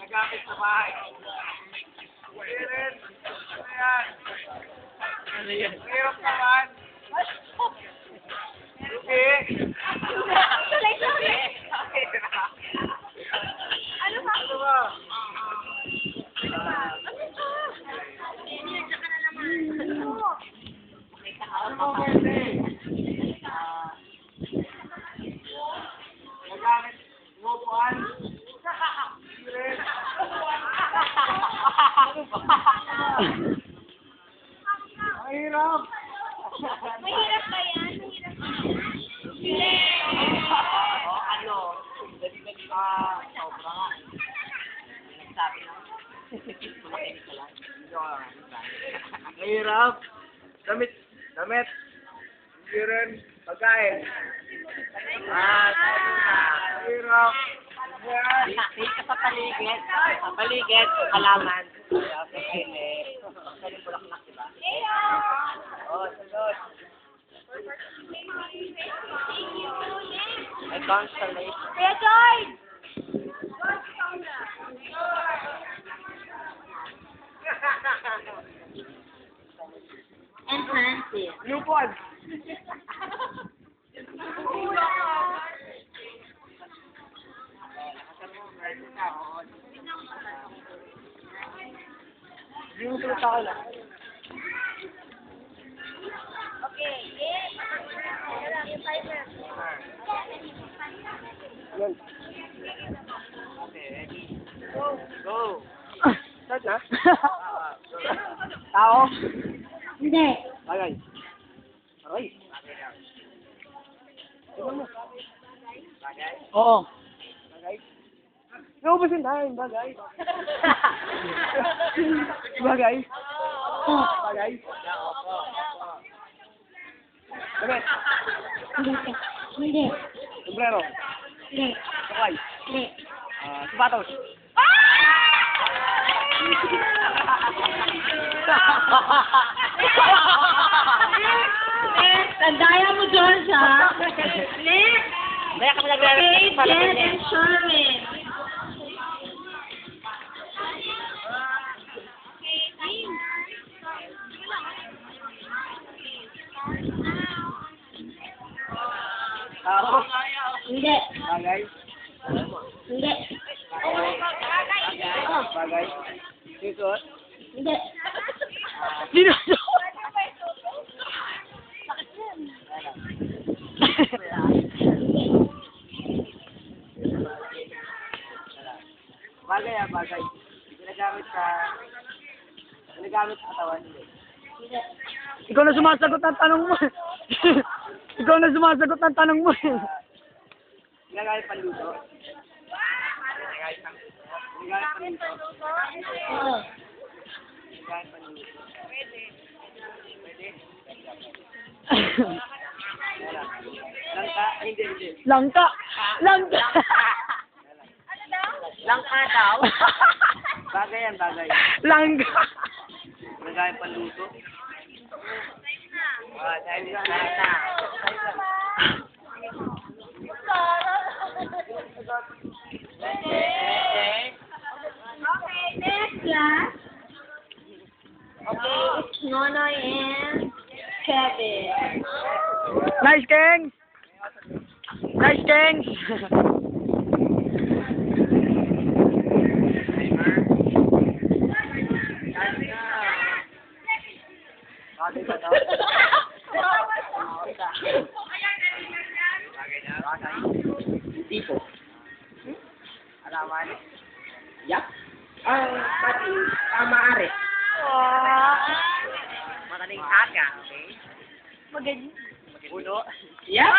Nagamit sa bahay. Ano yan? Hirap naman. Okay. Ano ba? Ano ba? Nagamit upuan. Mahirap. Mahirap ba yan? Mahirap ba? Hindi. Ano? Sobra nga. Nagsabi lang. Makinig ka lang. Mahirap. Damit. Hindi rin. Pagkain. Mahirap. Hindi ka sa paligid. Sa paligid, halaman. Pagkain bulaklak, diba? Oo, sunod. May constellation. Kuya Joy! Enhancing. Lupon. Yung tulad ako lang. Okay, yes. Wala, yung timer. Yan. Okay, ready? Go! Start na? Tao? Hindi. Bagay. Aray. Tignan mo. Bagay? Oo. Bagay? Naubusin na yung bagay. Bagay? Bagay? Damit? Hindi. Sombrero? Hindi. Sakay? Hindi. Sapatos? Tandaya mo, George, ha? Next! Kaya kami Kate, nagre-represent para Jen, ganyan. and Sherman. Tao? Hindi. Bagay? Hindi. Bagay? Susuot? Hindi. Sino? Bagay bagay. Ginagamit sa katawan. Hindi. Ikaw na sumasagot ng tanong mo. Ikaw na sumasagot ng tanong mo. Ginagamit panluto. Ginagamit panluto. Oo. Ginagamit panluto. Pwede. Langka? Hindi. Langka. Langka. Langka daw. Bagay yan, bagay. Langka. Ginagamit panluto. Dahil na. Okay, next class. Okay, it's Nonoy and Kevin. Nice, King. Nice, King. Bagay ba daw? Bagay. Tipo. Alaman? Yap. Pati, maaari. Madaling haga, okay? Magaling. Uno. Yap.